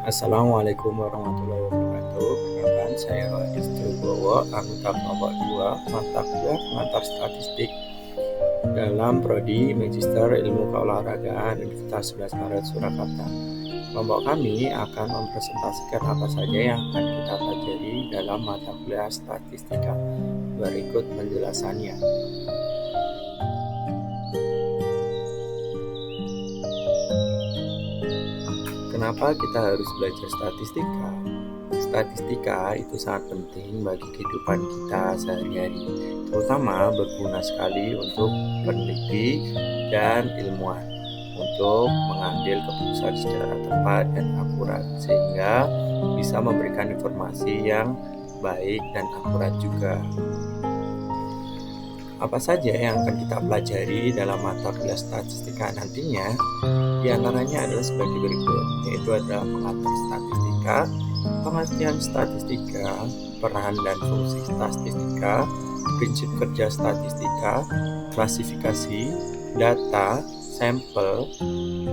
Assalamualaikum warahmatullahi wabarakatuh. Perkenalkan, saya Istri Bowo, anggota kelompok 2, mata kuliah pengantar statistik dalam Prodi Magister Ilmu Keolahragaan Universitas 11 Maret Surakarta. Kelompok kami akan mempresentasikan apa saja yang akan kita pelajari dalam mata kuliah statistika. Berikut penjelasannya. Kenapa kita harus belajar statistika? Statistika itu sangat penting bagi kehidupan kita sehari-hari, terutama berguna sekali untuk peneliti dan ilmuwan untuk mengambil keputusan secara tepat dan akurat, sehingga bisa memberikan informasi yang baik dan akurat juga. Apa saja yang akan kita pelajari dalam mata kuliah statistika nantinya? Di antaranya adalah sebagai berikut, yaitu adalah pengantar statistika, pengertian statistika, peran dan fungsi statistika, prinsip kerja statistika, klasifikasi, data, sampel,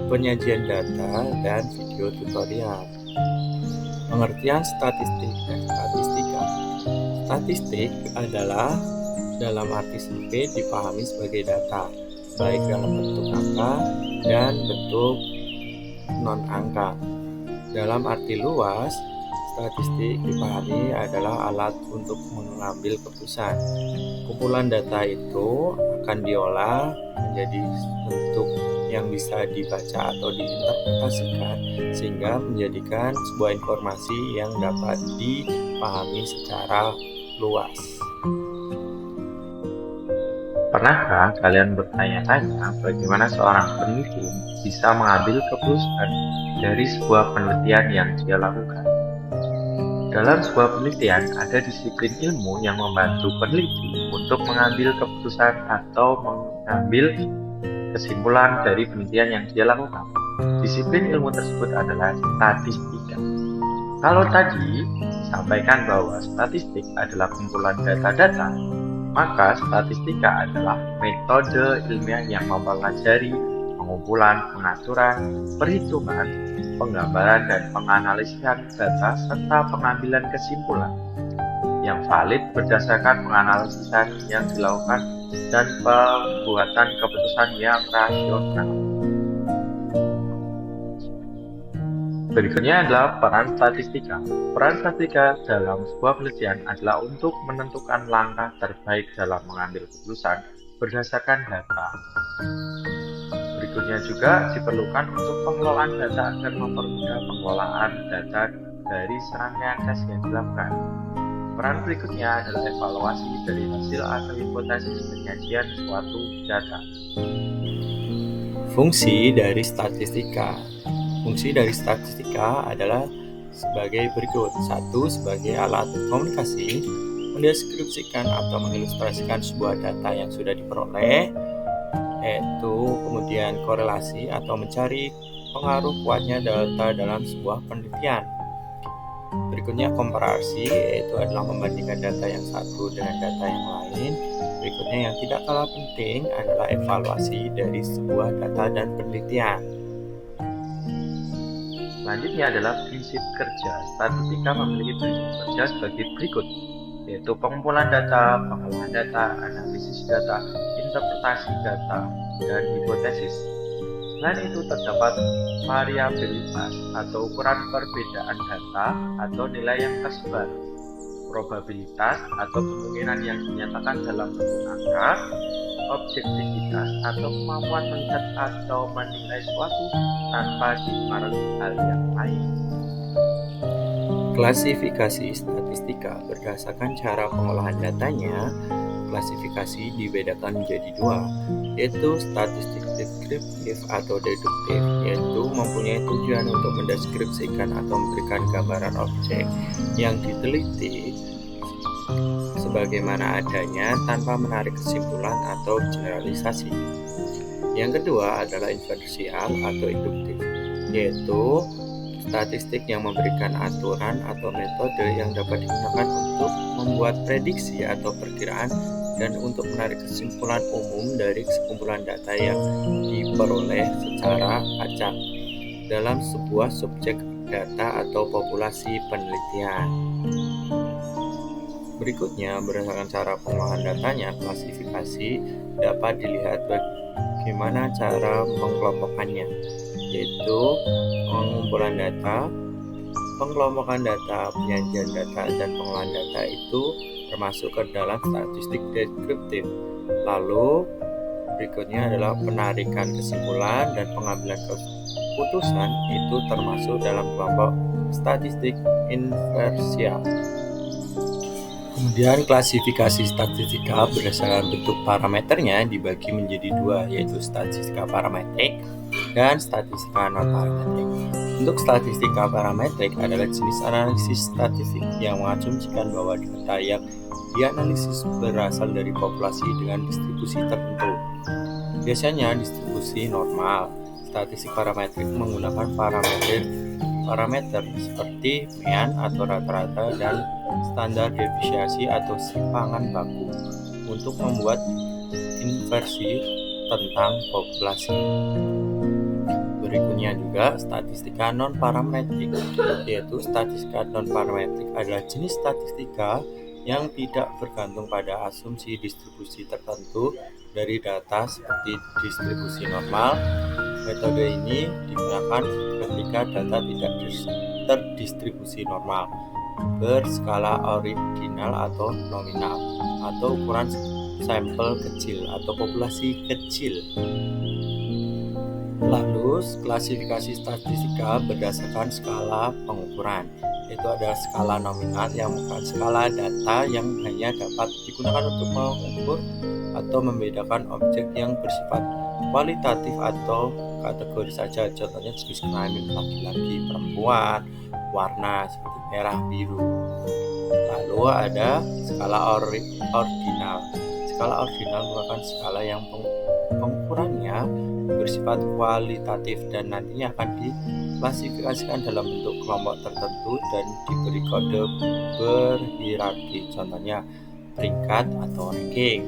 penyajian data, dan video tutorial. Pengertian statistik dan statistika. Statistik adalah dalam arti sempit dipahami sebagai data, baik dalam bentuk angka dan bentuk non-angka. Dalam arti luas, statistik dipahami adalah alat untuk mengambil keputusan. Kumpulan data itu akan diolah menjadi bentuk yang bisa dibaca atau diinterpretasikan, sehingga menjadikan sebuah informasi yang dapat dipahami secara luas. Pernahkah kalian bertanya-tanya bagaimana seorang peneliti bisa mengambil keputusan dari sebuah penelitian yang dia lakukan? Dalam sebuah penelitian, ada disiplin ilmu yang membantu peneliti untuk mengambil keputusan atau mengambil kesimpulan dari penelitian yang dia lakukan. Disiplin ilmu tersebut adalah statistika. Kalau tadi disampaikan bahwa statistik adalah kumpulan data-data, maka statistika adalah metode ilmiah yang mempelajari pengumpulan, pengaturan, perhitungan, penggambaran, dan penganalisan data serta pengambilan kesimpulan yang valid berdasarkan penganalisan yang dilakukan dan pembuatan keputusan yang rasional. Berikutnya adalah peran statistika. Peran statistika dalam sebuah penelitian adalah untuk menentukan langkah terbaik dalam mengambil keputusan berdasarkan data. Berikutnya juga diperlukan untuk pengelolaan data agar mempermudah pengelolaan data dari serangkaian tes yang dilakukan. Peran berikutnya adalah evaluasi dari hasil atau hipotesis penyajian suatu data. Fungsi dari statistika. Fungsi dari statistika adalah sebagai berikut. 1. Sebagai alat komunikasi, mendeskripsikan atau mengilustrasikan sebuah data yang sudah diperoleh, yaitu kemudian korelasi atau mencari pengaruh kuatnya data dalam sebuah penelitian. Berikutnya komparasi, yaitu adalah membandingkan data yang satu dengan data yang lain. Berikutnya yang tidak kalah penting adalah evaluasi dari sebuah data dan penelitian. Selanjutnya adalah prinsip kerja. Statistika memiliki prinsip kerja sebagai berikut, yaitu pengumpulan data, pengolahan data, analisis data, interpretasi data, dan hipotesis. Selain itu terdapat variabilitas atau ukuran perbedaan data atau nilai yang tersebar, probabilitas atau kemungkinan yang dinyatakan dalam bentuk angka, objektivitas atau kemampuan melihat atau menilai suatu tanpa dipengaruhi hal yang lain. Klasifikasi statistika berdasarkan cara pengolahan datanya. Klasifikasi dibedakan menjadi dua, yaitu statistik deskriptif atau deduktif, yaitu mempunyai tujuan untuk mendeskripsikan atau memberikan gambaran objek yang diteliti sebagaimana adanya tanpa menarik kesimpulan atau generalisasi. Yang kedua adalah inversial atau induktif, yaitu statistik yang memberikan aturan atau metode yang dapat digunakan untuk membuat prediksi atau perkiraan dan untuk menarik kesimpulan umum dari sekumpulan data yang diperoleh secara acak dalam sebuah subjek data atau populasi penelitian. Berikutnya, berdasarkan cara pengolahan datanya, klasifikasi dapat dilihat bagaimana cara mengelompokkannya, yaitu pengumpulan data, pengelompokan data, penyajian data, dan pengolahan data itu termasuk ke dalam statistik deskriptif. Lalu berikutnya adalah penarikan kesimpulan dan pengambilan keputusan itu termasuk dalam kelompok statistik inversial. Kemudian klasifikasi statistika berdasarkan bentuk parameternya dibagi menjadi dua, yaitu statistika parametrik dan statistika non-parametrik. Untuk statistika parametrik adalah jenis analisis statistik yang mengasumsikan bahwa data yang dianalisis berasal dari populasi dengan distribusi tertentu. Biasanya distribusi normal. Statistik parametrik menggunakan parameter seperti mean atau rata-rata dan standar deviasi atau simpangan baku untuk membuat inversi tentang populasi. Berikutnya juga statistika non-parametrik, yaitu statistika non-parametrik adalah jenis statistika yang tidak bergantung pada asumsi distribusi tertentu dari data seperti distribusi normal. Metode ini digunakan ketika data tidak terdistribusi normal, berskala ordinal atau nominal, atau ukuran sampel kecil atau populasi kecil. Lalu, klasifikasi statistika berdasarkan skala pengukuran, yaitu ada skala nominal yang merupakan skala data yang hanya dapat digunakan untuk mengukur atau membedakan objek yang bersifat kualitatif atau kategori saja, contohnya jenis kelamin laki-laki, perempuan, warna seperti merah, biru. Lalu ada skala ordinal. Skala ordinal merupakan skala yang pengukurannya bersifat kualitatif dan nantinya akan diklasifikasikan dalam bentuk kelompok tertentu dan diberi kode berhierarki, contohnya peringkat atau ranking.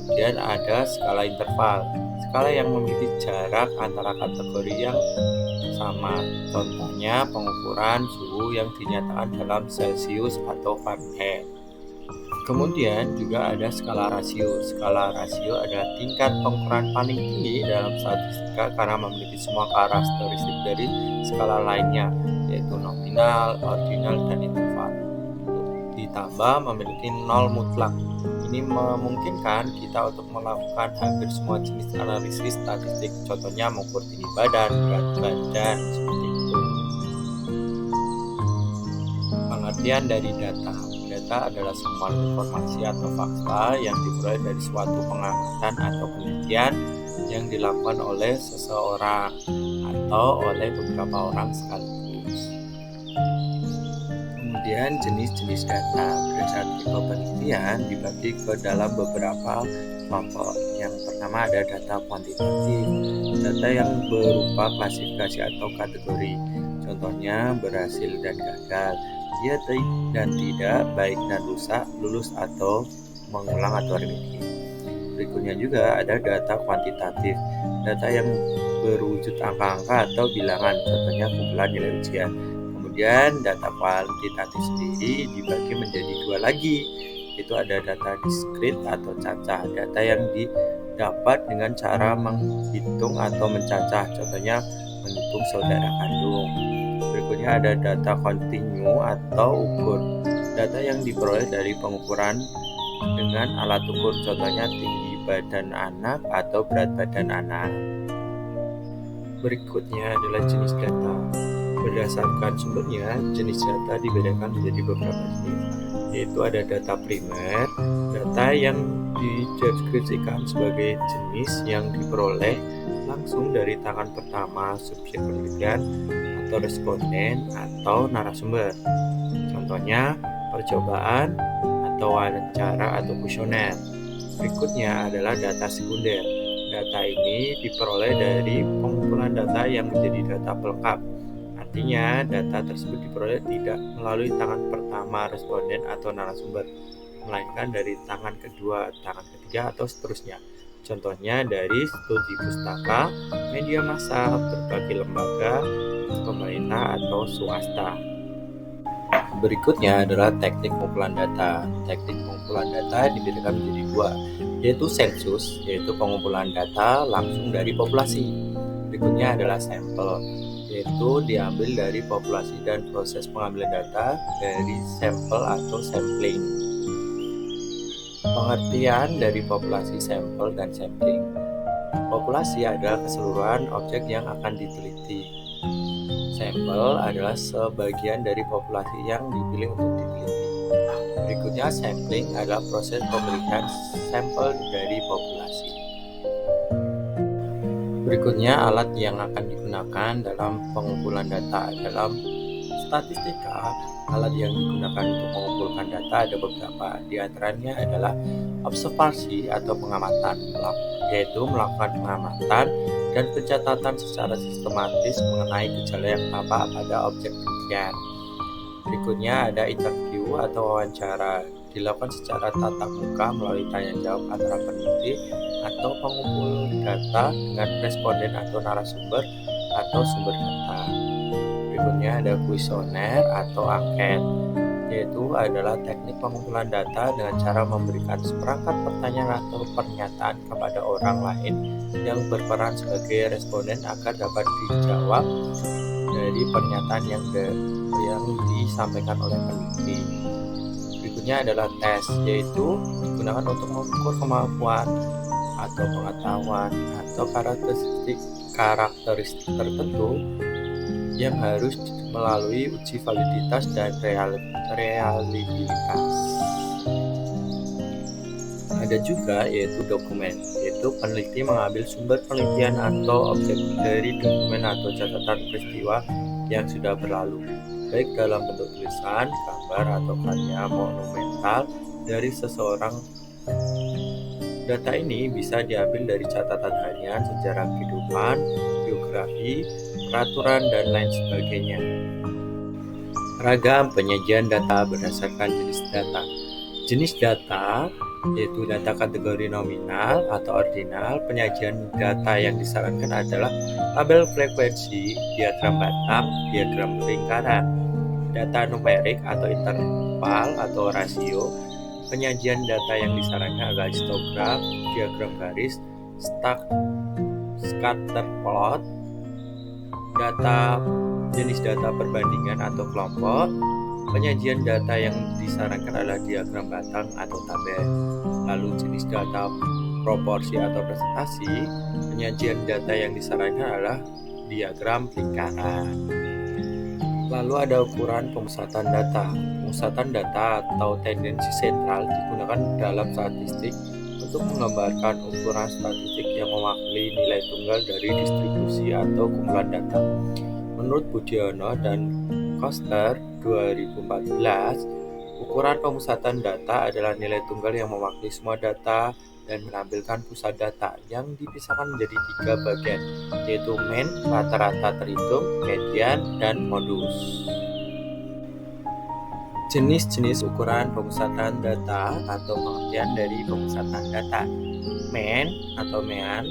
Kemudian ada skala interval, skala yang memiliki jarak antara kategori yang sama, contohnya pengukuran suhu yang dinyatakan dalam Celsius atau Fahrenheit. Kemudian juga ada skala rasio. Skala rasio adalah tingkat pengukuran paling tinggi dalam statistika karena memiliki semua karakteristik dari skala lainnya, yaitu nominal, ordinal, dan interval. Ditambah memiliki nol mutlak. Ini memungkinkan kita untuk melakukan hampir semua jenis analisis statistik, contohnya mengukur tinggi badan, berat badan, seperti itu. Pengertian dari data. Data adalah semua informasi atau fakta yang diperoleh dari suatu pengamatan atau penelitian yang dilakukan oleh seseorang atau oleh beberapa orang sekaligus. Kemudian jenis-jenis data berdasarkan tipe penelitian dibagi ke dalam beberapa kelompok. Yang pertama ada data kuantitatif, data yang berupa klasifikasi atau kategori, contohnya berhasil dan gagal, iya dan tidak, baik dan rusak, lulus atau mengulang atau remedi. Berikutnya juga ada data kuantitatif, data yang berwujud angka-angka atau bilangan, contohnya kumpulan nilai ujian. Kemudian data kuantitatif sendiri dibagi menjadi dua lagi, itu ada data diskrit atau cacah, data yang didapat dengan cara menghitung atau mencacah, contohnya menghitung saudara kandung. Berikutnya ada data kontinu atau ukur, data yang diperoleh dari pengukuran dengan alat ukur, contohnya tinggi badan anak atau berat badan anak. Berikutnya adalah jenis data. Berdasarkan sumbernya, jenis data dibedakan menjadi beberapa jenis, yaitu ada data primer, data yang dideskripsikan sebagai jenis yang diperoleh langsung dari tangan pertama subjek penelitian atau responden atau narasumber, contohnya percobaan atau wawancara atau kuesioner. Berikutnya adalah data sekunder. Data ini diperoleh dari pengumpulan data yang menjadi data pelengkap. Artinya, data tersebut diperoleh tidak melalui tangan pertama responden atau narasumber, melainkan dari tangan kedua, tangan ketiga, atau seterusnya. Contohnya dari studi pustaka, media massa, berbagai lembaga, pemerintah atau swasta. Berikutnya adalah teknik pengumpulan data. Teknik pengumpulan data dibedakan menjadi dua, yaitu sensus, yaitu pengumpulan data langsung dari populasi. Berikutnya adalah sampel, yaitu diambil dari populasi dan proses pengambilan data dari sampel atau sampling. Pengertian dari populasi, sampel, dan sampling. Populasi adalah keseluruhan objek yang akan diteliti. Sampel adalah sebagian dari populasi yang dipilih untuk diteliti. Berikutnya, sampling adalah proses pemilihan sampel dari populasi. Berikutnya, alat yang akan digunakan dalam pengumpulan data. Dalam statistika, alat yang digunakan untuk mengumpulkan data ada beberapa. Di antaranya adalah observasi atau pengamatan, yaitu melakukan pengamatan dan pencatatan secara sistematis mengenai gejala yang tampak pada objek penelitian. Berikutnya ada interview atau wawancara, dilakukan secara tatap muka melalui tanya jawab antara peneliti atau pengumpul data dengan responden atau narasumber atau sumber data. Berikutnya ada kuesioner atau angket, yaitu adalah teknik pengumpulan data dengan cara memberikan seperangkat pertanyaan atau pernyataan kepada orang lain yang berperan sebagai responden agar dapat dijawab dari pernyataan yang disampaikan oleh peneliti. Berikutnya adalah tes, yaitu digunakan untuk mengukur kemampuan atau pengetahuan atau karakteristik tertentu yang harus melalui uji validitas dan reliabilitas. Ada juga yaitu dokumen, yaitu peneliti mengambil sumber penelitian atau objek dari dokumen atau catatan peristiwa yang sudah berlalu, baik dalam bentuk tulisan, gambar, atau karya monumental dari seseorang. Data ini bisa diambil dari catatan harian, sejarah kehidupan, biografi, peraturan, dan lain sebagainya. Ragam penyajian data berdasarkan jenis data. Jenis data yaitu data kategori nominal atau ordinal. Penyajian data yang disarankan adalah tabel frekuensi, diagram batang, diagram lingkaran. Data numerik atau interval atau rasio. Penyajian data yang disarankan adalah histogram, diagram garis, scatter plot. Jenis data perbandingan atau kelompok. Penyajian data yang disarankan adalah diagram batang atau tabel. Lalu jenis data proporsi atau presentasi. Penyajian data yang disarankan adalah diagram lingkaran. Lalu ada ukuran pemusatan data. Pemusatan data atau tendensi sentral digunakan dalam statistik untuk menggambarkan ukuran statistik yang mewakili nilai tunggal dari distribusi atau kumpulan data. Menurut Budiono dan Koster 2014, ukuran pemusatan data adalah nilai tunggal yang mewakili semua data dan menampilkan pusat data yang dipisahkan menjadi 3 bagian, yaitu mean, rata-rata terhitung, median, dan modus. Jenis-jenis ukuran pemusatan data atau pengertian dari pemusatan data. Mean atau mean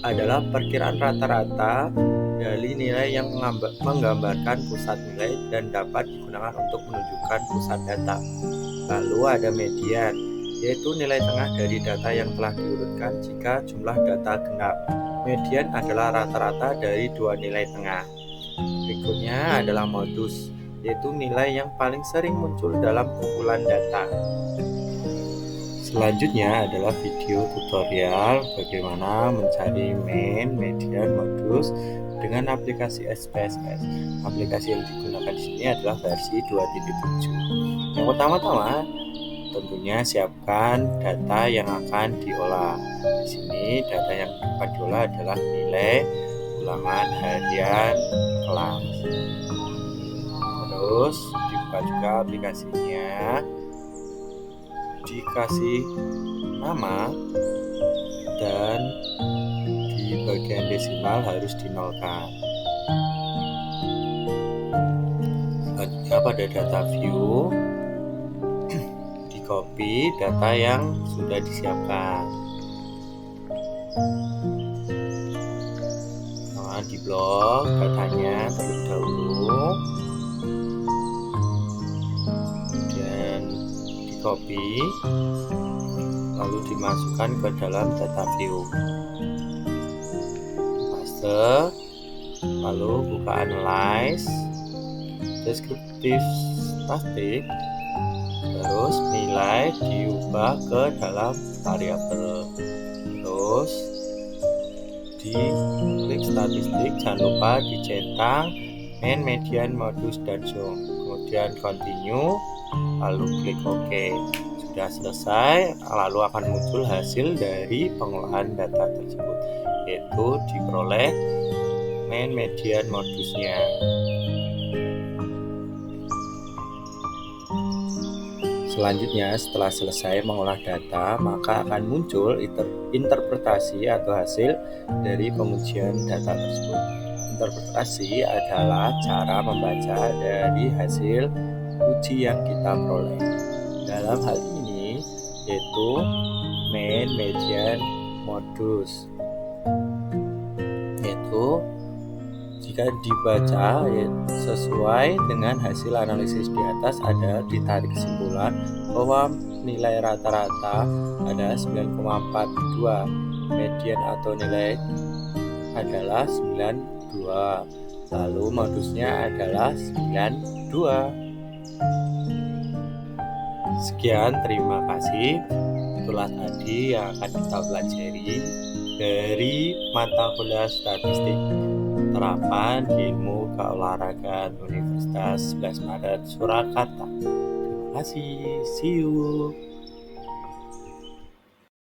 adalah perkiraan rata-rata dari nilai yang menggambarkan pusat nilai dan dapat digunakan untuk menunjukkan pusat data. Lalu ada median, yaitu nilai tengah dari data yang telah diurutkan jika jumlah data genap. Median adalah rata-rata dari 2 nilai tengah. Berikutnya adalah modus, yaitu nilai yang paling sering muncul dalam kumpulan data. Selanjutnya adalah video tutorial bagaimana mencari mean, median, modus dengan aplikasi SPSS. Aplikasi yang digunakan di sini adalah versi 2.7. Yang pertama-tama tentunya siapkan data yang akan diolah. Di sini data yang akan diolah adalah nilai ulangan harian kelas. Terus dibuka juga aplikasinya, dikasih nama, dan di bagian desimal harus dinolkan. Selanjutnya pada data view, di copy data yang sudah disiapkan. Di blok datanya terlebih dahulu, kemudian di copy, lalu dimasukkan ke dalam data view, paste, lalu buka analyze, deskriptif statistik, terus nilai diubah ke dalam variabel, terus di klik statistik, jangan lupa dicentang main, median, modus, dan zoom, kemudian continue, lalu klik OK. Sudah selesai, lalu akan muncul hasil dari pengolahan data tersebut, yaitu diperoleh main, median, modusnya. Selanjutnya, setelah selesai mengolah data, maka akan muncul interpretasi atau hasil dari pengujian data tersebut. Interpretasi adalah cara membaca dari hasil uji yang kita peroleh. Dalam hal ini, yaitu main, median, modus. Yaitu jika dibaca sesuai dengan hasil analisis di atas, ada ditarik kesimpulan bahwa nilai rata-rata ada 9,42, median atau nilai adalah 92, lalu modusnya adalah 92. Sekian, terima kasih. Itulah tadi yang akan kita pelajari dari mata kuliah statistik terapan di ilmu keolahragaan Universitas 11 Maret Surakarta. Terima kasih, see you.